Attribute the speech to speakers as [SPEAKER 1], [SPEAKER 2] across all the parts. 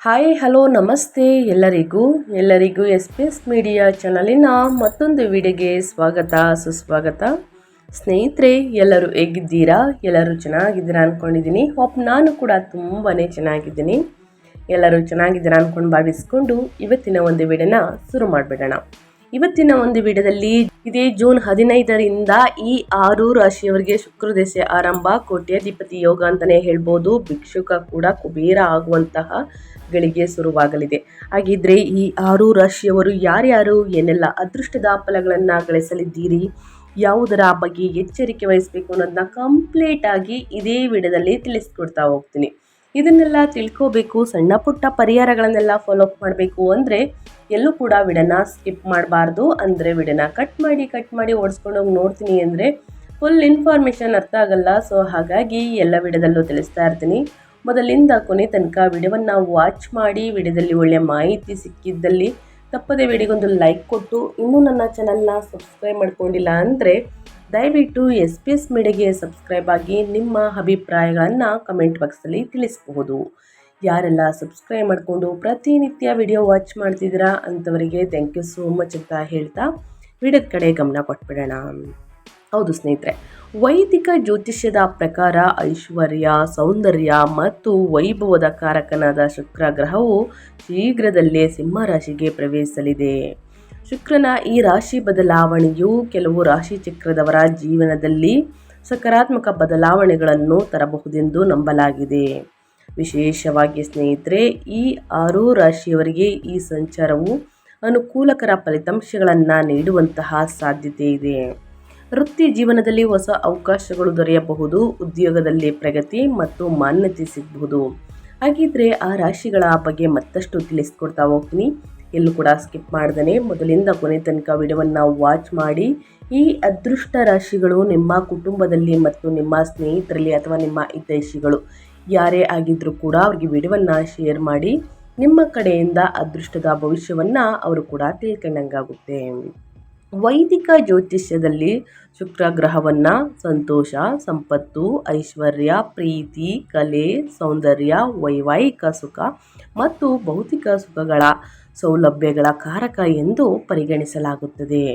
[SPEAKER 1] Hi hello ನಮಸ್ತೆ ಎಲ್ಲರಿಗೂ S P S media ಚಾನಲಿನ ಮತ್ತೊಂದು ವಿಡಿಯೋಗೆ ಸುಸ್ವಾಗತ. ಸ್ನೇಹಿತರೆ, ಎಲ್ಲರೂ ಹೇಗಿದ್ದೀರಾ? ಎಲ್ಲರೂ ಚೆನ್ನಾಗಿದ್ದೀರಾ ಅಂದ್ಕೊಂಡಿದ್ದೀನಿ. ನಾನು ಕೂಡ ತುಂಬಾ ಚೆನ್ನಾಗಿದ್ದೀನಿ. ಎಲ್ಲರೂ ಚೆನ್ನಾಗಿದ್ದೀರಾ ಅಂದ್ಕೊಂಡು ಭಾವಿಸ್ಕೊಂಡು ಇವತ್ತಿನ ಒಂದು ವಿಡಿಯೋನ ಶುರು ಮಾಡಿಬಿಡೋಣ. ಇವತ್ತಿನ ಒಂದು ವಿಡಿಯೋದಲ್ಲಿ ಇದೇ ಜೂನ್ 15ರಿಂದ ಈ 6 ರಾಶಿಯವರಿಗೆ ಶುಕ್ರ ದಶೆ ಆರಂಭ. ಕೋಟ್ಯಾಧಿಪತಿ ಯೋಗ ಅಂತಾನೆ ಹೇಳ್ಬೋದು. ಭಿಕ್ಷುಕ ಕೂಡ ಕುಬೇರ ಆಗುವಂತಹ ಗಳಿಗೆ ಶುರುವಾಗಲಿದೆ. ಹಾಗಿದ್ರೆ ಈ 6 ರಾಶಿಯವರು ಯಾರ್ಯಾರು ಏನೆಲ್ಲ ಅದೃಷ್ಟದ ಫಲಗಳನ್ನ ಗಳಿಸಲಿದ್ದೀರಿ, ಯಾವುದರ ಬಗ್ಗೆ ಎಚ್ಚರಿಕೆ ವಹಿಸಬೇಕು ಅನ್ನೋದನ್ನ ಕಂಪ್ಲೀಟ್ ಆಗಿ ಇದೇ ವಿಡಿಯೋದಲ್ಲಿ ತಿಳಿಸ್ಕೊಡ್ತಾ ಹೋಗ್ತೀನಿ. ಇದನ್ನೆಲ್ಲ ತಿಳ್ಕೋಬೇಕು, ಸಣ್ಣ ಪುಟ್ಟ ಪರಿಹಾರಗಳನ್ನೆಲ್ಲ ಫಾಲೋ ಅಪ್ ಮಾಡಬೇಕು ಅಂದರೆ ಎಲ್ಲೂ ಕೂಡ ವಿಡಿಯೋನ ಸ್ಕಿಪ್ ಮಾಡಬಾರ್ದು. ಅಂದರೆ ವಿಡಿಯೋನ ಕಟ್ ಮಾಡಿ ಓಡಿಸ್ಕೊಂಡು ಹೋಗಿ ನೋಡ್ತೀನಿ ಅಂದರೆ ಫುಲ್ ಇನ್ಫಾರ್ಮೇಷನ್ ಅರ್ಥ ಆಗಲ್ಲ. ಸೊ ಹಾಗಾಗಿ ಎಲ್ಲ ವಿಡಿಯೋದಲ್ಲೂ ತಿಳಿಸ್ತಾ ಇರ್ತೀನಿ. ಮೊದಲಿಂದ ಕೊನೆ ತನಕ ವಿಡಿಯೋವನ್ನು ವಾಚ್ ಮಾಡಿ, ವಿಡಿಯೋದಲ್ಲಿ ಒಳ್ಳೆಯ ಮಾಹಿತಿ ಸಿಕ್ಕಿದ್ದಲ್ಲಿ ತಪ್ಪದೆ ವಿಡಿಯೋಗೊಂದು ಲೈಕ್ ಕೊಟ್ಟು, ಇನ್ನೂ ನನ್ನ ಚಾನಲ್ನ ಸಬ್ಸ್ಕ್ರೈಬ್ ಮಾಡ್ಕೊಂಡಿಲ್ಲ ಅಂದರೆ ದಯವಿಟ್ಟು ಎಸ್ ಪಿ ಎಸ್ ಮೀಡಿಯಾಗೆ ಸಬ್ಸ್ಕ್ರೈಬ್ ಆಗಿ ನಿಮ್ಮ ಅಭಿಪ್ರಾಯಗಳನ್ನು ಕಮೆಂಟ್ ಬಾಕ್ಸಲ್ಲಿ ತಿಳಿಸಬಹುದು. ಯಾರೆಲ್ಲ ಸಬ್ಸ್ಕ್ರೈಬ್ ಮಾಡಿಕೊಂಡು ಪ್ರತಿನಿತ್ಯ ವಿಡಿಯೋ ವಾಚ್ ಮಾಡ್ತಿದ್ದೀರಾ ಅಂಥವರಿಗೆ ಥ್ಯಾಂಕ್ ಯು ಸೋ ಮಚ್ ಅಂತ ಹೇಳ್ತಾ ವಿಡಿಯೋದ ಕಡೆ ಗಮನ ಕೊಟ್ಬಿಡೋಣ. ಹೌದು ಸ್ನೇಹಿತರೆ, ವೈದಿಕ ಜ್ಯೋತಿಷ್ಯದ ಪ್ರಕಾರ ಐಶ್ವರ್ಯ, ಸೌಂದರ್ಯ ಮತ್ತು ವೈಭವದ ಕಾರಕನಾದ ಶುಕ್ರ ಗ್ರಹವು ಶೀಘ್ರದಲ್ಲೇ ಸಿಂಹ ರಾಶಿಗೆ ಪ್ರವೇಶಿಸಲಿದೆ. ಶುಕ್ರನ ಈ ರಾಶಿ ಬದಲಾವಣೆಯು ಕೆಲವು ರಾಶಿ ಚಕ್ರದವರ ಜೀವನದಲ್ಲಿ ಸಕಾರಾತ್ಮಕ ಬದಲಾವಣೆಗಳನ್ನು ತರಬಹುದೆಂದು ನಂಬಲಾಗಿದೆ. ವಿಶೇಷವಾಗಿ ಸ್ನೇಹಿತರೆ, ಈ 6 ರಾಶಿಯವರಿಗೆ ಈ ಸಂಚಾರವು ಅನುಕೂಲಕರ ಫಲಿತಾಂಶಗಳನ್ನು ನೀಡುವಂತಹ ಸಾಧ್ಯತೆ ಇದೆ. ವೃತ್ತಿ ಜೀವನದಲ್ಲಿ ಹೊಸ ಅವಕಾಶಗಳು ದೊರೆಯಬಹುದು. ಉದ್ಯೋಗದಲ್ಲಿ ಪ್ರಗತಿ ಮತ್ತು ಮಾನ್ಯತೆ ಸಿಗಬಹುದು. ಹಾಗಿದ್ರೆ ಆ ರಾಶಿಗಳ ಬಗ್ಗೆ ಮತ್ತಷ್ಟು ತಿಳಿಸ್ಕೊಡ್ತಾ ಹೋಗ್ತೀನಿ. ಎಲ್ಲೂ ಕೂಡ ಸ್ಕಿಪ್ ಮಾಡ್ದೇ ಮೊದಲಿಂದ ಕೊನೆ ತನಕ ವಿಡಿಯೋವನ್ನು ವಾಚ್ ಮಾಡಿ. ಈ ಅದೃಷ್ಟ ರಾಶಿಗಳು ನಿಮ್ಮ ಕುಟುಂಬದಲ್ಲಿ ಮತ್ತು ನಿಮ್ಮ ಸ್ನೇಹಿತರಲ್ಲಿ ಅಥವಾ ನಿಮ್ಮ ಹಿತೈಷಿಗಳು ಯಾರೇ ಆಗಿದ್ರೂ ಕೂಡ ಅವ್ರಿಗೆ ವಿಡಿಯೋವನ್ನು ಶೇರ್ ಮಾಡಿ. ನಿಮ್ಮ ಕಡೆಯಿಂದ ಅದೃಷ್ಟದ ಭವಿಷ್ಯವನ್ನು ಅವರು ಕೂಡ ತಿಳ್ಕೊಂಡಂಗಾಗುತ್ತೆ. ವೈದಿಕ ಜ್ಯೋತಿಷ್ಯದಲ್ಲಿ ಶುಕ್ರ ಗ್ರಹವನ್ನು ಸಂತೋಷ, ಸಂಪತ್ತು, ಐಶ್ವರ್ಯ, ಪ್ರೀತಿ, ಕಲೆ, ಸೌಂದರ್ಯ, ವೈವಾಹಿಕ ಸುಖ ಮತ್ತು ಭೌತಿಕ ಸುಖಗಳ ಸೌಲಭ್ಯಗಳ ಕಾರಕ ಎಂದು ಪರಿಗಣಿಸಲಾಗುತ್ತದೆ.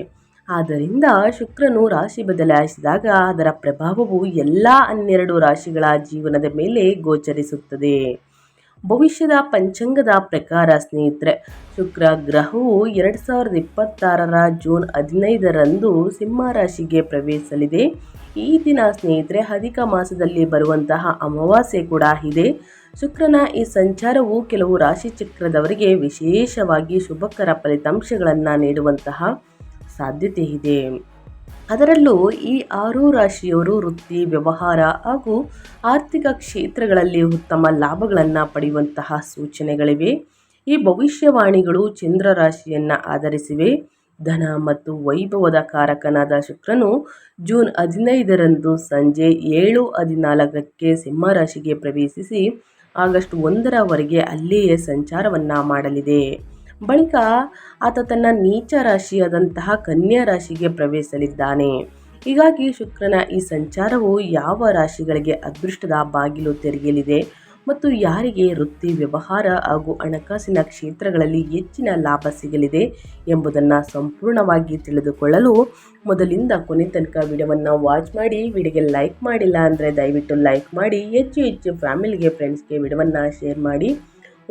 [SPEAKER 1] ಆದ್ದರಿಂದ ಶುಕ್ರನು ರಾಶಿ ಬದಲಾಯಿಸಿದಾಗ ಅದರ ಪ್ರಭಾವವು ಎಲ್ಲ 12 ರಾಶಿಗಳ ಜೀವನದ ಮೇಲೆ ಗೋಚರಿಸುತ್ತದೆ. ಭವಿಷ್ಯದ ಪಂಚಾಂಗದ ಪ್ರಕಾರ ಸ್ನೇಹಿತರೆ, ಶುಕ್ರ ಗ್ರಹವು 2026 ಜೂನ್ 15ರಂದು ಸಿಂಹ ರಾಶಿಗೆ ಪ್ರವೇಶಿಸಲಿದೆ. ಈ ದಿನ ಸ್ನೇಹಿತರೆ ಅಧಿಕ ಮಾಸದಲ್ಲಿ ಬರುವಂತಹ ಅಮಾವಾಸ್ಯೆ ಕೂಡ ಇದೆ. ಶುಕ್ರನ ಈ ಸಂಚಾರವು ಕೆಲವು ರಾಶಿ ಚಕ್ರದವರಿಗೆ ವಿಶೇಷವಾಗಿ ಶುಭಕರ ಫಲಿತಾಂಶಗಳನ್ನು ನೀಡುವಂತಹ ಸಾಧ್ಯತೆ ಇದೆ. ಅದರಲ್ಲೂ ಈ 6 ರಾಶಿಯವರು ವೃತ್ತಿ, ವ್ಯವಹಾರ ಹಾಗೂ ಆರ್ಥಿಕ ಕ್ಷೇತ್ರಗಳಲ್ಲಿ ಉತ್ತಮ ಲಾಭಗಳನ್ನು ಪಡೆಯುವಂತಹ ಸೂಚನೆಗಳಿವೆ. ಈ ಭವಿಷ್ಯವಾಣಿಗಳು ಚಂದ್ರ ರಾಶಿಯನ್ನು ಆಧರಿಸಿವೆ. ಧನ ಮತ್ತು ವೈಭವದ ಕಾರಕನಾದ ಶುಕ್ರನು ಜೂನ್ 15ರಂದು ಸಂಜೆ 7:14ಕ್ಕೆ ಸಿಂಹ ರಾಶಿಗೆ ಪ್ರವೇಶಿಸಿ ಆಗಸ್ಟ್ 1ರವರೆಗೆ ಅಲ್ಲಿಯೇ ಸಂಚಾರವನ್ನು ಮಾಡಲಿದೆ. ಬಳಿಕ ಆತ ತನ್ನ ನೀಚ ರಾಶಿಯಾದಂತಹ ಕನ್ಯಾ ರಾಶಿಗೆ ಪ್ರವೇಶಿಸಲಿದ್ದಾನೆ. ಹೀಗಾಗಿ ಶುಕ್ರನ ಈ ಸಂಚಾರವು ಯಾವ ರಾಶಿಗಳಿಗೆ ಅದೃಷ್ಟದ ಬಾಗಿಲು ತೆರೆಯಲಿದೆ ಮತ್ತು ಯಾರಿಗೆ ವೃತ್ತಿ, ವ್ಯವಹಾರ ಹಾಗೂ ಹಣಕಾಸಿನ ಕ್ಷೇತ್ರಗಳಲ್ಲಿ ಹೆಚ್ಚಿನ ಲಾಭ ಸಿಗಲಿದೆ ಎಂಬುದನ್ನು ಸಂಪೂರ್ಣವಾಗಿ ತಿಳಿದುಕೊಳ್ಳಲು ಮೊದಲಿಂದ ಕೊನೆ ತನಕ ವಿಡಿಯೋವನ್ನು ವಾಚ್ ಮಾಡಿ. ವಿಡಿಯೋಗೆ ಲೈಕ್ ಮಾಡಿಲ್ಲ ಅಂದರೆ ದಯವಿಟ್ಟು ಲೈಕ್ ಮಾಡಿ. ಹೆಚ್ಚು ಫ್ಯಾಮಿಲಿಗೆ, ಫ್ರೆಂಡ್ಸ್ಗೆ ವಿಡಿಯೋವನ್ನು ಶೇರ್ ಮಾಡಿ.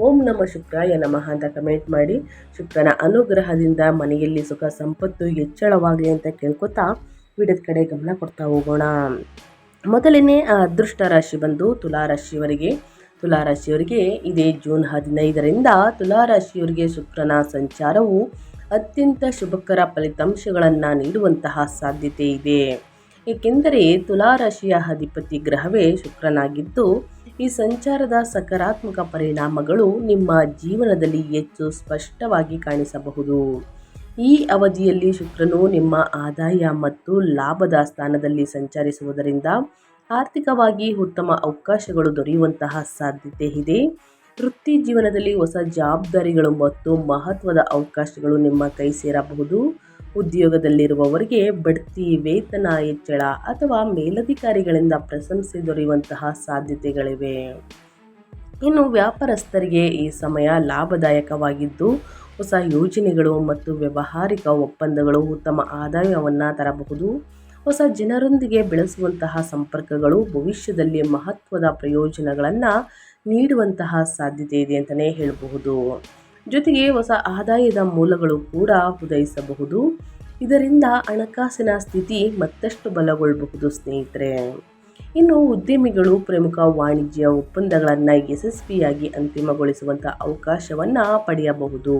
[SPEAKER 1] ಓಂ ನಮಃ ಶುಕ್ರಾಯ ನಮಃ ಅಂತ ಕಮೆಂಟ್ ಮಾಡಿ. ಶುಕ್ರನ ಅನುಗ್ರಹದಿಂದ ಮನೆಯಲ್ಲಿ ಸುಖ ಸಂಪತ್ತು ಹೆಚ್ಚಳವಾಗಲಿ ಅಂತ ಕೇಳ್ಕೊತಾ ವಿಡಿಯೋದ ಕಡೆ ಗಮನ ಕೊಡ್ತಾ ಹೋಗೋಣ. ಮೊದಲನೇ ಅದೃಷ್ಟ ರಾಶಿ ಬಂದು ತುಲಾರಾಶಿಯವರಿಗೆ. ತುಲಾರಾಶಿಯವರಿಗೆ ಇದೇ ಜೂನ್ 15ರಿಂದ ತುಲಾರಾಶಿಯವರಿಗೆ ಶುಕ್ರನ ಸಂಚಾರವು ಅತ್ಯಂತ ಶುಭಕರ ಫಲಿತಾಂಶಗಳನ್ನು ನೀಡುವಂತಹ ಸಾಧ್ಯತೆ ಇದೆ. ಏಕೆಂದರೆ ತುಲಾರಾಶಿಯ ಅಧಿಪತಿ ಗ್ರಹವೇ ಶುಕ್ರನಾಗಿದ್ದು, ಈ ಸಂಚಾರದ ಸಕಾರಾತ್ಮಕ ಪರಿಣಾಮಗಳು ನಿಮ್ಮ ಜೀವನದಲ್ಲಿ ಹೆಚ್ಚು ಸ್ಪಷ್ಟವಾಗಿ ಕಾಣಿಸಬಹುದು. ಈ ಅವಧಿಯಲ್ಲಿ ಶುಕ್ರನು ನಿಮ್ಮ ಆದಾಯ ಮತ್ತು ಲಾಭದ ಸ್ಥಾನದಲ್ಲಿ ಸಂಚರಿಸುವುದರಿಂದ ಆರ್ಥಿಕವಾಗಿ ಉತ್ತಮ ಅವಕಾಶಗಳು ದೊರೆಯುವಂತಹ ಸಾಧ್ಯತೆ ಇದೆ. ವೃತ್ತಿ ಜೀವನದಲ್ಲಿ ಹೊಸ ಜವಾಬ್ದಾರಿಗಳು ಮತ್ತು ಮಹತ್ವದ ಅವಕಾಶಗಳು ನಿಮ್ಮ ಕೈ ಸೇರಬಹುದು. ಉದ್ಯೋಗದಲ್ಲಿರುವವರಿಗೆ ಬಡ್ತಿ, ವೇತನ ಹೆಚ್ಚಳ ಅಥವಾ ಮೇಲಧಿಕಾರಿಗಳಿಂದ ಪ್ರಶಂಸೆ ದೊರೆಯುವಂತಹ ಸಾಧ್ಯತೆಗಳಿವೆ. ಇನ್ನು ವ್ಯಾಪಾರಸ್ಥರಿಗೆ ಈ ಸಮಯ ಲಾಭದಾಯಕವಾಗಿದ್ದು ಹೊಸ ಯೋಜನೆಗಳು ಮತ್ತು ವ್ಯಾವಹಾರಿಕ ಒಪ್ಪಂದಗಳು ಉತ್ತಮ ಆದಾಯವನ್ನು ತರಬಹುದು. ಹೊಸ ಜನರೊಂದಿಗೆ ಬೆಳೆಸುವಂತಹ ಸಂಪರ್ಕಗಳು ಭವಿಷ್ಯದಲ್ಲಿ ಮಹತ್ವದ ಪ್ರಯೋಜನಗಳನ್ನು ನೀಡುವಂತಹ ಸಾಧ್ಯತೆ ಇದೆ ಅಂತಲೇ ಹೇಳಬಹುದು. ಜೊತೆಗೆ ಹೊಸ ಆದಾಯದ ಮೂಲಗಳು ಕೂಡ ಉದಯಿಸಬಹುದು. ಇದರಿಂದ ಹಣಕಾಸಿನ ಸ್ಥಿತಿ ಮತ್ತಷ್ಟು ಬಲಗೊಳ್ಳಬಹುದು ಸ್ನೇಹಿತರೆ. ಇನ್ನು ಉದ್ಯಮಿಗಳು ಪ್ರಮುಖ ವಾಣಿಜ್ಯ ಒಪ್ಪಂದಗಳನ್ನು ಯಶಸ್ವಿಯಾಗಿ ಅಂತಿಮಗೊಳಿಸುವಂಥ ಅವಕಾಶವನ್ನು ಪಡೆಯಬಹುದು.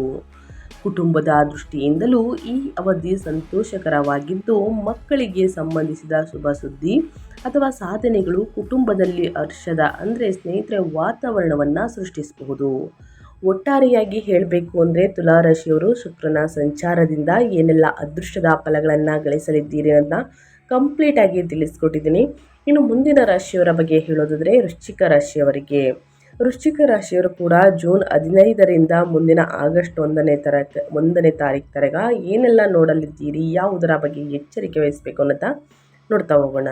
[SPEAKER 1] ಕುಟುಂಬದ ದೃಷ್ಟಿಯಿಂದಲೂ ಈ ಅವಧಿ ಸಂತೋಷಕರವಾಗಿದ್ದು, ಮಕ್ಕಳಿಗೆ ಸಂಬಂಧಿಸಿದ ಶುಭ ಸುದ್ದಿ ಅಥವಾ ಸಾಧನೆಗಳು ಕುಟುಂಬದಲ್ಲಿ ಹರ್ಷದ ಸ್ನೇಹಿತರೆ ವಾತಾವರಣವನ್ನು ಸೃಷ್ಟಿಸಬಹುದು. ಒಟ್ಟಾರೆಯಾಗಿ ಹೇಳಬೇಕು ಅಂದರೆ ತುಲಾರಾಶಿಯವರು ಶುಕ್ರನ ಸಂಚಾರದಿಂದ ಏನೆಲ್ಲ ಅದೃಷ್ಟದ ಫಲಗಳನ್ನು ಗಳಿಸಲಿದ್ದೀರಿ ಅಂತ ಕಂಪ್ಲೀಟಾಗಿ ತಿಳಿಸ್ಕೊಟ್ಟಿದ್ದೀನಿ. ಇನ್ನು ಮುಂದಿನ ರಾಶಿಯವರ ಬಗ್ಗೆ ಹೇಳೋದಾದರೆ ವೃಶ್ಚಿಕ ರಾಶಿಯವರಿಗೆ. ವೃಶ್ಚಿಕ ರಾಶಿಯವರು ಕೂಡ ಜೂನ್ 15ರಿಂದ ಮುಂದಿನ ಆಗಸ್ಟ್ 1ನೇ ತಾರೀಕು ತನಕ ಏನೆಲ್ಲ ನೋಡಲಿದ್ದೀರಿ, ಯಾವುದರ ಬಗ್ಗೆ ಎಚ್ಚರಿಕೆ ವಹಿಸಬೇಕು ಅನ್ನೋದ ನೋಡ್ತಾ ಹೋಗೋಣ.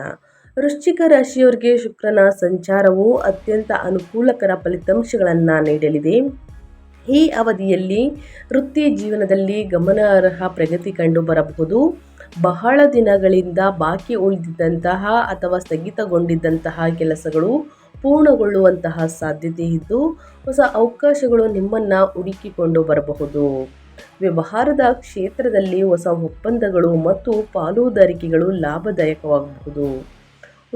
[SPEAKER 1] ವೃಶ್ಚಿಕ ರಾಶಿಯವರಿಗೆ ಶುಕ್ರನ ಸಂಚಾರವು ಅತ್ಯಂತ ಅನುಕೂಲಕರ ಫಲಿತಾಂಶಗಳನ್ನು ನೀಡಲಿದೆ. ಈ ಅವಧಿಯಲ್ಲಿ ವೃತ್ತಿ ಜೀವನದಲ್ಲಿ ಗಮನಾರ್ಹ ಪ್ರಗತಿ ಕಂಡು ಬರಬಹುದು. ಬಹಳ ದಿನಗಳಿಂದ ಬಾಕಿ ಉಳಿದಿದ್ದಂತಹ ಅಥವಾ ಸ್ಥಗಿತಗೊಂಡಿದ್ದಂತಹ ಕೆಲಸಗಳು ಪೂರ್ಣಗೊಳ್ಳುವಂತಹ ಸಾಧ್ಯತೆ ಇದ್ದು, ಹೊಸ ಅವಕಾಶಗಳು ನಿಮ್ಮನ್ನು ಹುಡುಕಿಕೊಂಡು ಬರಬಹುದು. ವ್ಯವಹಾರದ ಕ್ಷೇತ್ರದಲ್ಲಿ ಹೊಸ ಒಪ್ಪಂದಗಳು ಮತ್ತು ಪಾಲುದಾರಿಕೆಗಳು ಲಾಭದಾಯಕವಾಗಬಹುದು.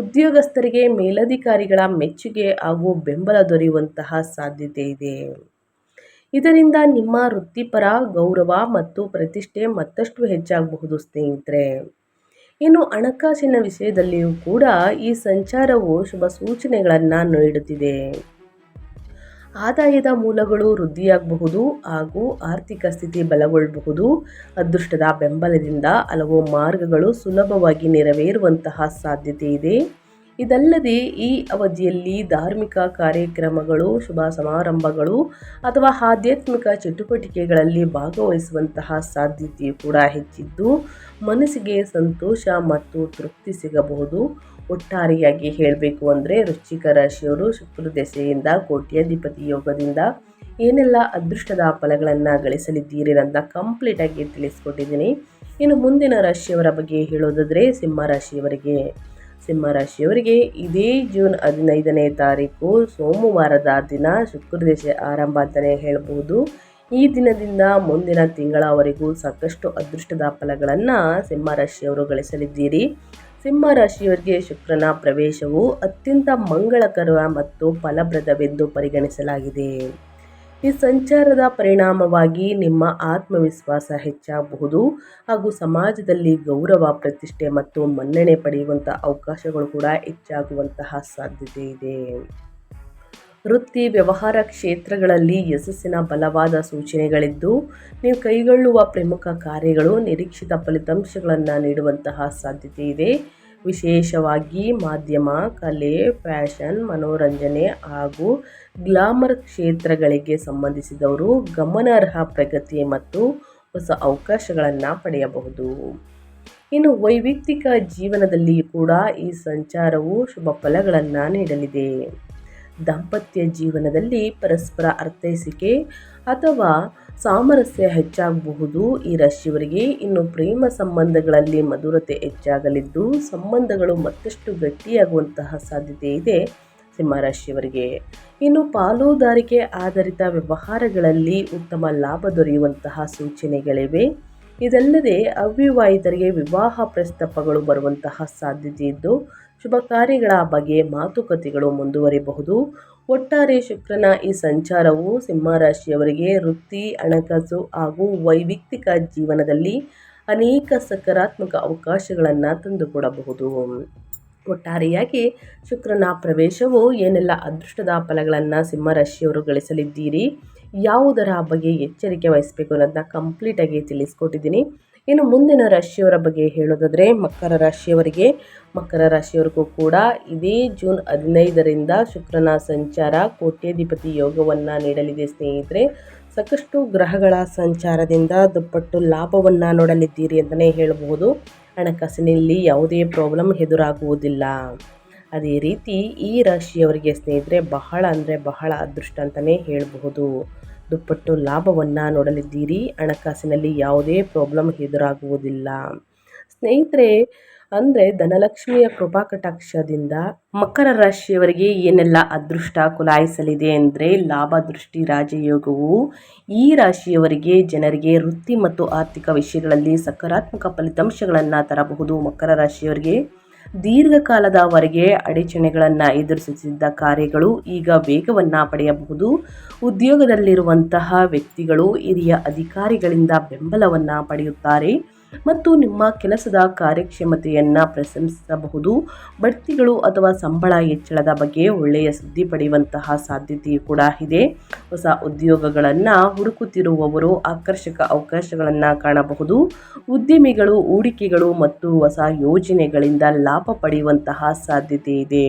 [SPEAKER 1] ಉದ್ಯೋಗಸ್ಥರಿಗೆ ಮೇಲಧಿಕಾರಿಗಳ ಮೆಚ್ಚುಗೆ ಹಾಗೂ ಬೆಂಬಲ ದೊರೆಯುವಂತಹ ಸಾಧ್ಯತೆ ಇದೆ. ಇದರಿಂದ ನಿಮ್ಮ ವೃತ್ತಿಪರ ಗೌರವ ಮತ್ತು ಪ್ರತಿಷ್ಠೆ ಮತ್ತಷ್ಟು ಹೆಚ್ಚಾಗಬಹುದು ಸ್ನೇಹಿತರೆ. ಇನ್ನು ಹಣಕಾಸಿನ ವಿಷಯದಲ್ಲಿಯೂ ಕೂಡ ಈ ಸಂಚಾರವು ಶುಭ ಸೂಚನೆಗಳನ್ನು ನೀಡುತ್ತಿದೆ. ಆದಾಯದ ಮೂಲಗಳು ವೃದ್ಧಿಯಾಗಬಹುದು ಹಾಗೂ ಆರ್ಥಿಕ ಸ್ಥಿತಿ ಬಲಗೊಳ್ಳಬಹುದು. ಅದೃಷ್ಟದ ಬೆಂಬಲದಿಂದ ಹಲವು ಮಾರ್ಗಗಳು ಸುಲಭವಾಗಿ ನೆರವೇರುವಂತಹ ಸಾಧ್ಯತೆ ಇದೆ. ಇದಲ್ಲದೆ ಈ ಅವಧಿಯಲ್ಲಿ ಧಾರ್ಮಿಕ ಕಾರ್ಯಕ್ರಮಗಳು, ಶುಭ ಸಮಾರಂಭಗಳು ಅಥವಾ ಆಧ್ಯಾತ್ಮಿಕ ಚಟುವಟಿಕೆಗಳಲ್ಲಿ ಭಾಗವಹಿಸುವಂತಹ ಸಾಧ್ಯತೆಯು ಕೂಡ ಹೆಚ್ಚಿದ್ದು, ಮನಸ್ಸಿಗೆ ಸಂತೋಷ ಮತ್ತು ತೃಪ್ತಿ ಸಿಗಬಹುದು. ಒಟ್ಟಾರೆಯಾಗಿ ಹೇಳಬೇಕು ಅಂದರೆ ವೃಶ್ಚಿಕ ರಾಶಿಯವರು ಶುಕ್ರ ದಶೆಯಿಂದ ಕೋಟ್ಯಾಧಿಪತಿ ಯೋಗದಿಂದ ಏನೆಲ್ಲ ಅದೃಷ್ಟದ ಫಲಗಳನ್ನು ಗಳಿಸಲಿದ್ದೀರಿ ಅಂತ ಕಂಪ್ಲೀಟಾಗಿ ತಿಳಿಸ್ಕೊಟ್ಟಿದ್ದೀನಿ. ಇನ್ನು ಮುಂದಿನ ರಾಶಿಯವರ ಬಗ್ಗೆ ಹೇಳೋದಾದರೆ ಸಿಂಹರಾಶಿಯವರಿಗೆ. ಸಿಂಹರಾಶಿಯವರಿಗೆ ಇದೇ ಜೂನ್ 15ನೇ ತಾರೀಕು ಸೋಮವಾರದ ದಿನ ಶುಕ್ರದಶೆ ಆರಂಭ ಅಂತಲೇ ಹೇಳಬಹುದು. ಈ ದಿನದಿಂದ ಮುಂದಿನ ತಿಂಗಳವರೆಗೂ ಸಾಕಷ್ಟು ಅದೃಷ್ಟದ ಫಲಗಳನ್ನು ಸಿಂಹರಾಶಿಯವರು ಗಳಿಸಲಿದ್ದೀರಿ. ಸಿಂಹರಾಶಿಯವರಿಗೆ ಶುಕ್ರನ ಪ್ರವೇಶವು ಅತ್ಯಂತ ಮಂಗಳಕರ ಮತ್ತು ಫಲಪ್ರದವೆಂದು ಪರಿಗಣಿಸಲಾಗಿದೆ. ಈ ಸಂಚಾರದ ಪರಿಣಾಮವಾಗಿ ನಿಮ್ಮ ಆತ್ಮವಿಶ್ವಾಸ ಹೆಚ್ಚಾಗಬಹುದು ಹಾಗೂ ಸಮಾಜದಲ್ಲಿ ಗೌರವ, ಪ್ರತಿಷ್ಠೆ ಮತ್ತು ಮನ್ನಣೆ ಪಡೆಯುವಂಥ ಅವಕಾಶಗಳು ಕೂಡ ಹೆಚ್ಚಾಗುವಂತಹ ಸಾಧ್ಯತೆ ಇದೆ. ವೃತ್ತಿ ವ್ಯವಹಾರ ಕ್ಷೇತ್ರಗಳಲ್ಲಿ ಯಶಸ್ಸಿನ ಬಲವಾದ ಸೂಚನೆಗಳಿದ್ದು, ನೀವು ಕೈಗೊಳ್ಳುವ ಪ್ರಮುಖ ಕಾರ್ಯಗಳು ನಿರೀಕ್ಷಿತ ಫಲಿತಾಂಶಗಳನ್ನು ನೀಡುವಂತಹ ಸಾಧ್ಯತೆ ಇದೆ. ವಿಶೇಷವಾಗಿ ಮಾಧ್ಯಮ, ಕಲೆ, ಫ್ಯಾಷನ್, ಮನೋರಂಜನೆ ಹಾಗೂ ಗ್ಲಾಮರ್ ಕ್ಷೇತ್ರಗಳಿಗೆ ಸಂಬಂಧಿಸಿದವರು ಗಮನಾರ್ಹ ಪ್ರಗತಿ ಮತ್ತು ಹೊಸ ಅವಕಾಶಗಳನ್ನು ಪಡೆಯಬಹುದು. ಇನ್ನು ವೈಯಕ್ತಿಕ ಜೀವನದಲ್ಲಿ ಕೂಡ ಈ ಸಂಚಾರವು ಶುಭ ಫಲಗಳನ್ನು ನೀಡಲಿದೆ. ದಾಂಪತ್ಯ ಜೀವನದಲ್ಲಿ ಪರಸ್ಪರ ಅರ್ಥೈಸಿಕೆ ಅಥವಾ ಸಾಮರಸ್ಯ ಹೆಚ್ಚಾಗಬಹುದು. ಈ ರಾಶಿಯವರಿಗೆ ಇನ್ನು ಪ್ರೇಮ ಸಂಬಂಧಗಳಲ್ಲಿ ಮಧುರತೆ ಹೆಚ್ಚಾಗಲಿದ್ದು, ಸಂಬಂಧಗಳು ಮತ್ತಷ್ಟು ಗಟ್ಟಿಯಾಗುವಂತಹ ಸಾಧ್ಯತೆ ಇದೆ ಸಿಂಹರಾಶಿಯವರಿಗೆ. ಇನ್ನು ಪಾಲುದಾರಿಕೆ ಆಧಾರಿತ ವ್ಯವಹಾರಗಳಲ್ಲಿ ಉತ್ತಮ ಲಾಭ ದೊರೆಯುವಂತಹ ಸೂಚನೆಗಳಿವೆ. ಇದಲ್ಲದೆ ಅವಿವಾಹಿತರಿಗೆ ವಿವಾಹ ಪ್ರಸ್ತಾಪಗಳು ಬರುವಂತಹ ಸಾಧ್ಯತೆ ಇದ್ದು, ಶುಭ ಕಾರ್ಯಗಳ ಬಗ್ಗೆ ಮಾತುಕತೆಗಳು ಮುಂದುವರಿಯಬಹುದು. ಒಟ್ಟಾರೆ ಶುಕ್ರನ ಈ ಸಂಚಾರವು ಸಿಂಹರಾಶಿಯವರಿಗೆ ವೃತ್ತಿ, ಹಣಕಾಸು ಹಾಗೂ ವೈಯಕ್ತಿಕ ಜೀವನದಲ್ಲಿ ಅನೇಕ ಸಕಾರಾತ್ಮಕ ಅವಕಾಶಗಳನ್ನು ತಂದುಕೊಡಬಹುದು. ಒಟ್ಟಾರೆಯಾಗಿ ಶುಕ್ರನ ಪ್ರವೇಶವು ಏನೆಲ್ಲ ಅದೃಷ್ಟದ ಫಲಗಳನ್ನು ಸಿಂಹರಾಶಿಯವರು ಗಳಿಸಲಿದ್ದೀರಿ, ಯಾವುದರ ಬಗ್ಗೆ ಎಚ್ಚರಿಕೆ ವಹಿಸಬೇಕು ಅನ್ನೋದನ್ನ ಕಂಪ್ಲೀಟಾಗಿ ತಿಳಿಸ್ಕೊಟ್ಟಿದ್ದೀನಿ. ಇನ್ನು ಮುಂದಿನ ರಾಶಿಯವರ ಬಗ್ಗೆ ಹೇಳೋದಾದರೆ ಮಕರ ರಾಶಿಯವರಿಗೆ. ಮಕರ ರಾಶಿಯವರಿಗೂ ಕೂಡ ಇದೇ ಜೂನ್ 15ರಿಂದ ಶುಕ್ರನ ಸಂಚಾರ ಕೋಟ್ಯಾಧಿಪತಿ ಯೋಗವನ್ನು ನೀಡಲಿದೆ ಸ್ನೇಹಿತರೆ. ಸಾಕಷ್ಟು ಗ್ರಹಗಳ ಸಂಚಾರದಿಂದ ದುಪ್ಪಟ್ಟು ಲಾಭವನ್ನು ನೋಡಲಿದ್ದೀರಿ ಅಂತಲೇ ಹೇಳಬಹುದು. ಹಣಕಾಸಿನಲ್ಲಿ ಯಾವುದೇ ಪ್ರಾಬ್ಲಮ್ ಎದುರಾಗುವುದಿಲ್ಲ. ಅದೇ ರೀತಿ ಈ ರಾಶಿಯವರಿಗೆ ಸ್ನೇಹಿತರೆ ಬಹಳ ಅಂದರೆ ಬಹಳ ಅದೃಷ್ಟ ಅಂತಲೇ ಹೇಳಬಹುದು. ದುಪ್ಪಟ್ಟು ಲಾಭವನ್ನು ನೋಡಲಿದ್ದೀರಿ. ಹಣಕಾಸಿನಲ್ಲಿ ಯಾವುದೇ ಪ್ರಾಬ್ಲಮ್ ಎದುರಾಗುವುದಿಲ್ಲ ಸ್ನೇಹಿತರೆ. ಅಂದರೆ ಧನಲಕ್ಷ್ಮಿಯ ಕೃಪಾ ಕಟಾಕ್ಷದಿಂದ ಮಕರ ರಾಶಿಯವರಿಗೆ ಏನೆಲ್ಲ ಅದೃಷ್ಟ ಕುಲಾಯಿಸಲಿದೆ ಅಂದರೆ, ಲಾಭ ದೃಷ್ಟಿ ರಾಜಯೋಗವು ಈ ರಾಶಿಯವರಿಗೆ ಜನರಿಗೆ ವೃತ್ತಿ ಮತ್ತು ಆರ್ಥಿಕ ವಿಷಯಗಳಲ್ಲಿ ಸಕಾರಾತ್ಮಕ ಫಲಿತಾಂಶಗಳನ್ನು ತರಬಹುದು. ಮಕರ ರಾಶಿಯವರಿಗೆ ದೀರ್ಘಕಾಲದವರೆಗೆ ಅಡಚಣೆಗಳನ್ನು ಎದುರಿಸುತ್ತಿದ್ದ ಕಾರ್ಯಗಳು ಈಗ ವೇಗವನ್ನು ಪಡೆಯಬಹುದು. ಉದ್ಯೋಗದಲ್ಲಿರುವಂತಹ ವ್ಯಕ್ತಿಗಳು ಹಿರಿಯ ಅಧಿಕಾರಿಗಳಿಂದ ಬೆಂಬಲವನ್ನು ಪಡೆಯುತ್ತಾರೆ ಮತ್ತು ನಿಮ್ಮ ಕೆಲಸದ ಕಾರ್ಯಕ್ಷಮತೆಯನ್ನು ಪ್ರಶಂಸಿಸಬಹುದು. ಬಡ್ತಿಗಳು ಅಥವಾ ಸಂಬಳ ಹೆಚ್ಚಳದ ಬಗ್ಗೆ ಒಳ್ಳೆಯ ಸುದ್ದಿ ಪಡೆಯುವಂತಹ ಸಾಧ್ಯತೆಯೂ ಕೂಡ ಇದೆ. ಹೊಸ ಉದ್ಯೋಗಗಳನ್ನು ಹುಡುಕುತ್ತಿರುವವರು ಆಕರ್ಷಕ ಅವಕಾಶಗಳನ್ನು ಕಾಣಬಹುದು. ಉದ್ಯಮಿಗಳು ಹೂಡಿಕೆಗಳು ಮತ್ತು ಹೊಸ ಯೋಜನೆಗಳಿಂದ ಲಾಭ ಪಡೆಯುವಂತಹ ಸಾಧ್ಯತೆ ಇದೆ.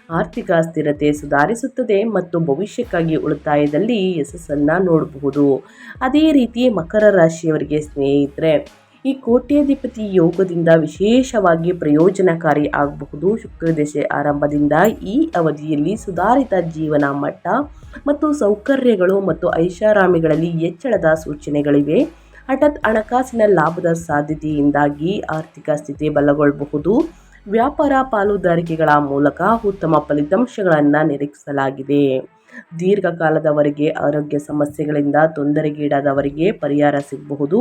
[SPEAKER 1] ಆರ್ಥಿಕ ಸ್ಥಿರತೆ ಸುಧಾರಿಸುತ್ತದೆ ಮತ್ತು ಭವಿಷ್ಯಕ್ಕಾಗಿ ಉಳಿತಾಯದಲ್ಲಿ ಯಶಸ್ಸನ್ನು ನೋಡಬಹುದು. ಅದೇ ರೀತಿ ಮಕರ ರಾಶಿಯವರಿಗೆ ಸ್ನೇಹಿತರೆ ಈ ಕೋಟ್ಯಾಧಿಪತಿ ಯೋಗದಿಂದ ವಿಶೇಷವಾಗಿ ಪ್ರಯೋಜನಕಾರಿ ಆಗಬಹುದು. ಶುಕ್ರ ದಶೆ ಆರಂಭದಿಂದ ಈ ಅವಧಿಯಲ್ಲಿ ಸುಧಾರಿತ ಜೀವನ ಮಟ್ಟ ಮತ್ತು ಸೌಕರ್ಯಗಳು ಮತ್ತು ಐಷಾರಾಮಿಗಳಲ್ಲಿ ಹೆಚ್ಚಳದ ಸೂಚನೆಗಳಿವೆ. ಹಠಾತ್ ಹಣಕಾಸಿನ ಲಾಭದ ಸಾಧ್ಯತೆಯಿಂದಾಗಿ ಆರ್ಥಿಕ ಸ್ಥಿತಿ ಬಲಗೊಳ್ಳಬಹುದು. ವ್ಯಾಪಾರ ಪಾಲುದಾರಿಕೆಗಳ ಮೂಲಕ ಉತ್ತಮ ಫಲಿತಾಂಶಗಳನ್ನು ನಿರೀಕ್ಷಿಸಲಾಗಿದೆ. ದೀರ್ಘಕಾಲದವರೆಗೆ ಆರೋಗ್ಯ ಸಮಸ್ಯೆಗಳಿಂದ ತೊಂದರೆಗೀಡಾದವರಿಗೆ ಪರಿಹಾರ ಸಿಗಬಹುದು.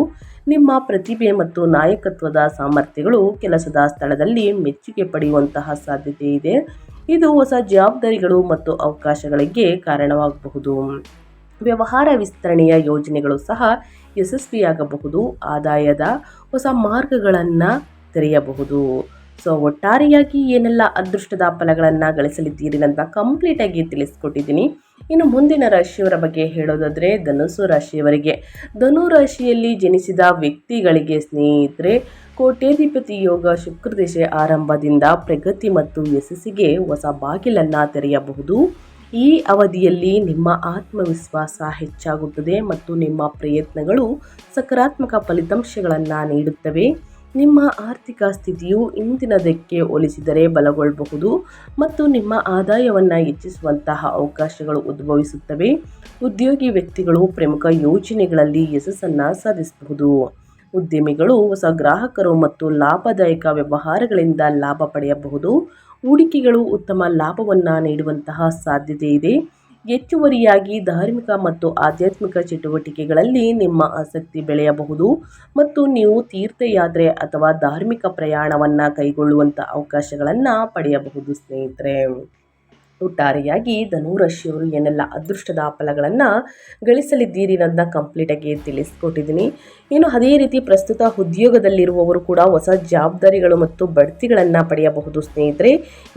[SPEAKER 1] ನಿಮ್ಮ ಪ್ರತಿಭೆ ಮತ್ತು ನಾಯಕತ್ವದ ಸಾಮರ್ಥ್ಯಗಳು ಕೆಲಸದ ಸ್ಥಳದಲ್ಲಿ ಮೆಚ್ಚುಗೆ ಪಡೆಯುವಂತಹ ಸಾಧ್ಯತೆ ಇದೆ. ಇದು ಹೊಸ ಜವಾಬ್ದಾರಿಗಳು ಮತ್ತು ಅವಕಾಶಗಳಿಗೆ ಕಾರಣವಾಗಬಹುದು. ವ್ಯವಹಾರ ವಿಸ್ತರಣೆಯ ಯೋಜನೆಗಳು ಸಹ ಯಶಸ್ವಿಯಾಗಬಹುದು. ಆದಾಯದ ಹೊಸ ಮಾರ್ಗಗಳನ್ನು ತೆರೆಯಬಹುದು. ಸೊ ಒಟ್ಟಾರೆಯಾಗಿ ಏನೆಲ್ಲ ಅದೃಷ್ಟದ ಫಲಗಳನ್ನು ಗಳಿಸಲಿದ್ದೀರಿ ಅಂತ ಕಂಪ್ಲೀಟಾಗಿ ತಿಳಿಸ್ಕೊಟ್ಟಿದ್ದೀನಿ. ಇನ್ನು ಮುಂದಿನ ರಾಶಿಯವರ ಬಗ್ಗೆ ಹೇಳೋದಾದರೆ ಧನುಸ್ಸು ರಾಶಿಯವರಿಗೆ. ಧನು ರಾಶಿಯಲ್ಲಿ ಜನಿಸಿದ ವ್ಯಕ್ತಿಗಳಿಗೆ ಸ್ನೇಹಿತರೆ ಕೋಟ್ಯಾಧಿಪತಿ ಯೋಗ ಶುಕ್ರ ದಶೆ ಆರಂಭದಿಂದ ಪ್ರಗತಿ ಮತ್ತು ಯಶಸ್ಸಿಗೆ ಹೊಸ ಬಾಗಿಲನ್ನು ತೆರೆಯಬಹುದು. ಈ ಅವಧಿಯಲ್ಲಿ ನಿಮ್ಮ ಆತ್ಮವಿಶ್ವಾಸ ಹೆಚ್ಚಾಗುತ್ತದೆ ಮತ್ತು ನಿಮ್ಮ ಪ್ರಯತ್ನಗಳು ಸಕಾರಾತ್ಮಕ ಫಲಿತಾಂಶಗಳನ್ನು ನೀಡುತ್ತವೆ. ನಿಮ್ಮ ಆರ್ಥಿಕ ಸ್ಥಿತಿಯು ಹಿಂದಿನದಕ್ಕೆ ಹೋಲಿಸಿದರೆ ಬಲಗೊಳ್ಳಬಹುದು ಮತ್ತು ನಿಮ್ಮ ಆದಾಯವನ್ನು ಹೆಚ್ಚಿಸುವಂತಹ ಅವಕಾಶಗಳು ಉದ್ಭವಿಸುತ್ತವೆ. ಉದ್ಯೋಗಿ ವ್ಯಕ್ತಿಗಳು ಪ್ರಮುಖ ಯೋಜನೆಗಳಲ್ಲಿ ಯಶಸ್ಸನ್ನು ಸಾಧಿಸಬಹುದು. ಉದ್ಯಮಿಗಳು ಹೊಸ ಗ್ರಾಹಕರು ಮತ್ತು ಲಾಭದಾಯಕ ವ್ಯವಹಾರಗಳಿಂದ ಲಾಭ ಪಡೆಯಬಹುದು. ಹೂಡಿಕೆಗಳು ಉತ್ತಮ ಲಾಭವನ್ನು ನೀಡುವಂತಹ ಸಾಧ್ಯತೆ ಇದೆ. ಹೆಚ್ಚುವರಿಯಾಗಿ ಧಾರ್ಮಿಕ ಮತ್ತು ಆಧ್ಯಾತ್ಮಿಕ ಚಟುವಟಿಕೆಗಳಲ್ಲಿ ನಿಮ್ಮ ಆಸಕ್ತಿ ಬೆಳೆಯಬಹುದು ಮತ್ತು ನೀವು ತೀರ್ಥಯಾತ್ರೆ ಅಥವಾ ಧಾರ್ಮಿಕ ಪ್ರಯಾಣವನ್ನು ಕೈಗೊಳ್ಳುವಂಥ ಅವಕಾಶಗಳನ್ನು ಪಡೆಯಬಹುದು ಸ್ನೇಹಿತರೆ. ಒಟ್ಟಾರೆಯಾಗಿ ಧನುರಾಶಿಯವರು ಏನೆಲ್ಲ ಅದೃಷ್ಟದ ಫಲಗಳನ್ನು ಗಳಿಸಲಿದ್ದೀರಿ ಅನ್ನೋದನ್ನ ಕಂಪ್ಲೀಟಾಗಿ ತಿಳಿಸ್ಕೊಟ್ಟಿದ್ದೀನಿ. ಇನ್ನು ಅದೇ ರೀತಿ ಪ್ರಸ್ತುತ ಉದ್ಯೋಗದಲ್ಲಿರುವವರು ಕೂಡ ಹೊಸ ಜವಾಬ್ದಾರಿಗಳು ಮತ್ತು ಬಡ್ತಿಗಳನ್ನು ಪಡೆಯಬಹುದು ಸ್ನೇಹಿತರೆ.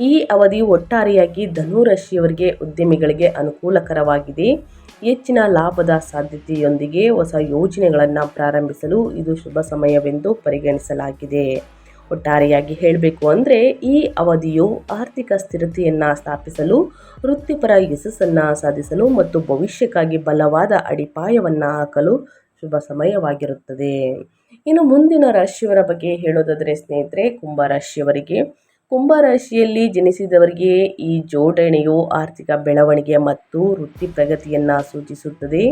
[SPEAKER 1] ಈ ಅವಧಿ ಒಟ್ಟಾರೆಯಾಗಿ ಧನುರಾಶಿಯವರಿಗೆ ಉದ್ಯಮಿಗಳಿಗೆ ಅನುಕೂಲಕರವಾಗಿದೆ. ಹೆಚ್ಚಿನ ಲಾಭದ ಸಾಧ್ಯತೆಯೊಂದಿಗೆ ಹೊಸ ಯೋಜನೆಗಳನ್ನು ಪ್ರಾರಂಭಿಸಲು ಇದು ಶುಭ ಸಮಯವೆಂದು ಪರಿಗಣಿಸಲಾಗಿದೆ. ಒಟ್ಟಾರೆಯಾಗಿ ಹೇಳಬೇಕು ಅಂದರೆ ಈ ಅವಧಿಯು ಆರ್ಥಿಕ ಸ್ಥಿರತೆಯನ್ನು ಸ್ಥಾಪಿಸಲು, ವೃತ್ತಿಪರ ಯಶಸ್ಸನ್ನು ಸಾಧಿಸಲು ಮತ್ತು ಭವಿಷ್ಯಕ್ಕಾಗಿ ಬಲವಾದ ಅಡಿಪಾಯವನ್ನು ಹಾಕಲು ಶುಭ ಸಮಯವಾಗಿರುತ್ತದೆ. ಇನ್ನು ಮುಂದಿನ ರಾಶಿಯವರ ಬಗ್ಗೆ ಹೇಳೋದಾದರೆ ಸ್ನೇಹಿತರೆ ಕುಂಭರಾಶಿಯವರಿಗೆ. ಕುಂಭರಾಶಿಯಲ್ಲಿ ಜನಿಸಿದವರಿಗೆ ಈ ಜೋಡಣೆಯು ಆರ್ಥಿಕ ಬೆಳವಣಿಗೆ ಮತ್ತು ವೃತ್ತಿ ಪ್ರಗತಿಯನ್ನು ಸೂಚಿಸುತ್ತದೆ.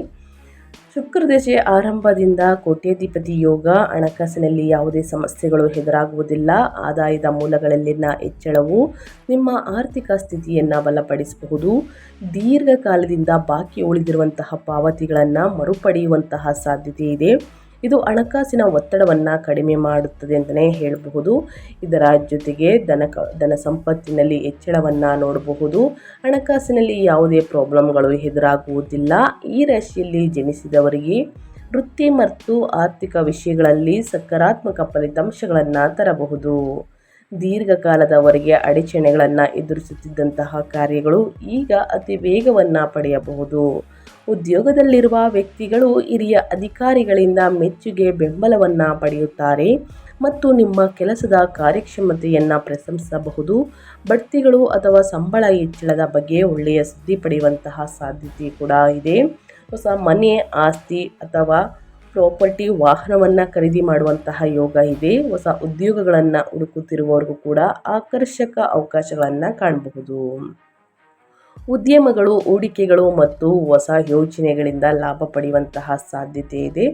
[SPEAKER 1] ಶುಕ್ರ ದಶೆ ಆರಂಭದಿಂದ ಕೋಟ್ಯಾಧಿಪತಿ ಯೋಗ ಹಣಕಾಸಿನಲ್ಲಿ ಯಾವುದೇ ಸಮಸ್ಯೆಗಳು ಎದುರಾಗುವುದಿಲ್ಲ. ಆದಾಯದ ಮೂಲಗಳಲ್ಲಿನ ಹೆಚ್ಚಳವು ನಿಮ್ಮ ಆರ್ಥಿಕ ಸ್ಥಿತಿಯನ್ನು ಬಲಪಡಿಸಬಹುದು. ದೀರ್ಘಕಾಲದಿಂದ ಬಾಕಿ ಉಳಿದಿರುವಂತಹ ಪಾವತಿಗಳನ್ನು ಮರುಪಡೆಯುವಂತಹ ಸಾಧ್ಯತೆ ಇದೆ. ಇದು ಹಣಕಾಸಿನ ಒತ್ತಡವನ್ನು ಕಡಿಮೆ ಮಾಡುತ್ತದೆ ಅಂತಲೇ ಹೇಳಬಹುದು. ಇದರ ಜೊತೆಗೆ ಧನ ಸಂಪತ್ತಿನಲ್ಲಿ ಹೆಚ್ಚಳವನ್ನು ನೋಡಬಹುದು. ಹಣಕಾಸಿನಲ್ಲಿ ಯಾವುದೇ ಪ್ರಾಬ್ಲಮ್ಗಳು ಎದುರಾಗುವುದಿಲ್ಲ. ಈ ರಾಶಿಯಲ್ಲಿ ಜನಿಸಿದವರಿಗೆ ವೃತ್ತಿ ಮತ್ತು ಆರ್ಥಿಕ ವಿಷಯಗಳಲ್ಲಿ ಸಕಾರಾತ್ಮಕ ಫಲಿತಾಂಶಗಳನ್ನು ತರಬಹುದು. ದೀರ್ಘಕಾಲದವರೆಗೆ ಅಡಚಣೆಗಳನ್ನು ಎದುರಿಸುತ್ತಿದ್ದಂತಹ ಕಾರ್ಯಗಳು ಈಗ ಅತಿ ವೇಗವನ್ನು ಪಡೆಯಬಹುದು. ಉದ್ಯೋಗದಲ್ಲಿರುವ ವ್ಯಕ್ತಿಗಳು ಹಿರಿಯ ಅಧಿಕಾರಿಗಳಿಂದ ಮೆಚ್ಚುಗೆ ಬೆಂಬಲವನ್ನು ಪಡೆಯುತ್ತಾರೆ ಮತ್ತು ನಿಮ್ಮ ಕೆಲಸದ ಕಾರ್ಯಕ್ಷಮತೆಯನ್ನು ಪ್ರಶಂಸಿಸಬಹುದು. ಬಡ್ತಿಗಳು ಅಥವಾ ಸಂಬಳ ಹೆಚ್ಚಳದ ಬಗ್ಗೆ ಒಳ್ಳೆಯ ಸುದ್ದಿ ಪಡೆಯುವಂತಹ ಸಾಧ್ಯತೆ ಕೂಡ ಇದೆ. ಹೊಸ ಮನೆ, ಆಸ್ತಿ ಅಥವಾ ಪ್ರಾಪರ್ಟಿ ವಾಹನವನ್ನು ಖರೀದಿ ಮಾಡುವಂತಹ ಯೋಗ ಇದೆ. ಹೊಸ ಉದ್ಯೋಗಗಳನ್ನು ಹುಡುಕುತ್ತಿರುವವರಿಗೂ ಕೂಡ ಆಕರ್ಷಕ ಅವಕಾಶಗಳನ್ನು ಕಾಣಬಹುದು. ಉದ್ಯಮಗಳು, ಹೂಡಿಕೆಗಳು ಮತ್ತು ಹೊಸ ಯೋಜನೆಗಳಿಂದ ಲಾಭ ಪಡೆಯುವಂತಹ ಸಾಧ್ಯತೆ ಇದೆ.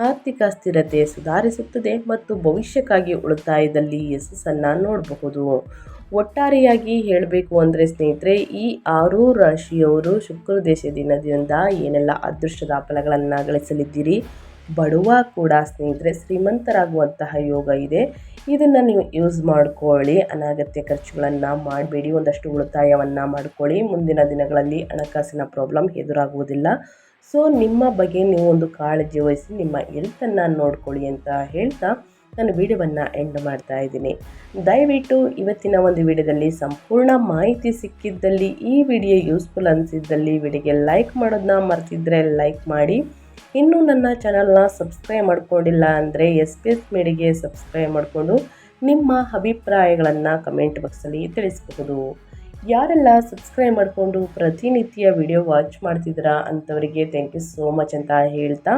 [SPEAKER 1] ಆರ್ಥಿಕ ಸ್ಥಿರತೆ ಸುಧಾರಿಸುತ್ತದೆ ಮತ್ತು ಭವಿಷ್ಯಕ್ಕಾಗಿ ಉಳಿತಾಯದಲ್ಲಿ ಯಶಸ್ಸನ್ನು ನೋಡಬಹುದು. ಒಟ್ಟಾರೆಯಾಗಿ ಹೇಳಬೇಕು ಅಂದರೆ ಸ್ನೇಹಿತರೆ, ಈ 6 ರಾಶಿಯವರು ಶುಕ್ರ ದೇಶ ದಿನದಿಂದ ಏನೆಲ್ಲ ಅದೃಷ್ಟದ ಫಲಗಳನ್ನು ಗಳಿಸಲಿದ್ದೀರಿ. ಬಡವ ಕೂಡ ಸ್ನೇಹಿತರೆ ಶ್ರೀಮಂತರಾಗುವಂತಹ ಯೋಗ ಇದೆ. ಇದನ್ನು ನೀವು ಯೂಸ್ ಮಾಡ್ಕೊಳ್ಳಿ. ಅನಗತ್ಯ ಖರ್ಚುಗಳನ್ನು ಮಾಡಬೇಡಿ. ಒಂದಷ್ಟು ಉಳಿತಾಯವನ್ನು ಮಾಡ್ಕೊಳ್ಳಿ. ಮುಂದಿನ ದಿನಗಳಲ್ಲಿ ಹಣಕಾಸಿನ ಪ್ರಾಬ್ಲಮ್ ಎದುರಾಗುವುದಿಲ್ಲ. ಸೊ ನಿಮ್ಮ ಬಗ್ಗೆ ನೀವು ಒಂದು ಕಾಳಜಿ ವಹಿಸಿ ನಿಮ್ಮ ಹೆಲ್ತನ್ನು ನೋಡ್ಕೊಳ್ಳಿ ಅಂತ ಹೇಳ್ತಾ ನಾನು ವಿಡಿಯೋವನ್ನು ಎಂಡ್ ಮಾಡ್ತಾ ಇದ್ದೀನಿ. ದಯವಿಟ್ಟು ಇವತ್ತಿನ ಒಂದು ವಿಡಿಯೋದಲ್ಲಿ ಸಂಪೂರ್ಣ ಮಾಹಿತಿ ಸಿಕ್ಕಿದ್ದಲ್ಲಿ, ಈ ವಿಡಿಯೋ ಯೂಸ್ಫುಲ್ ಅನಿಸಿದ್ದಲ್ಲಿ ವಿಡಿಯೋಗೆ ಲೈಕ್ ಮಾಡೋದನ್ನ ಮರ್ತಿದ್ರೆ ಲೈಕ್ ಮಾಡಿ. ಇನ್ನೂ ನನ್ನ ಚಾನಲ್ನ ಸಬ್ಸ್ಕ್ರೈಬ್ ಮಾಡ್ಕೊಂಡಿಲ್ಲ ಅಂದರೆ SPS ಮೀಡಿಯಾಗೆ ಸಬ್ಸ್ಕ್ರೈಬ್ ಮಾಡಿಕೊಂಡು ನಿಮ್ಮ ಅಭಿಪ್ರಾಯಗಳನ್ನು ಕಮೆಂಟ್ ಬಾಕ್ಸಲ್ಲಿ ತಿಳಿಸಬಹುದು. ಯಾರೆಲ್ಲ ಸಬ್ಸ್ಕ್ರೈಬ್ ಮಾಡಿಕೊಂಡು ಪ್ರತಿನಿತ್ಯ ವಿಡಿಯೋ ವಾಚ್ ಮಾಡ್ತಿದ್ದೀರಾ ಅಂಥವರಿಗೆ ಥ್ಯಾಂಕ್ ಯು ಸೋ ಮಚ್ ಅಂತ ಹೇಳ್ತಾ,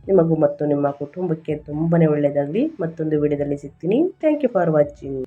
[SPEAKER 1] ನಿಮಗೂ ಮತ್ತು ನಿಮ್ಮ ಕುಟುಂಬಕ್ಕೆ ತುಂಬಾ ಒಳ್ಳೆಯದಾಗಲಿ. ಮತ್ತೊಂದು ವಿಡಿಯೋದಲ್ಲಿ ಸಿಗ್ತೀನಿ. Thank you for watching.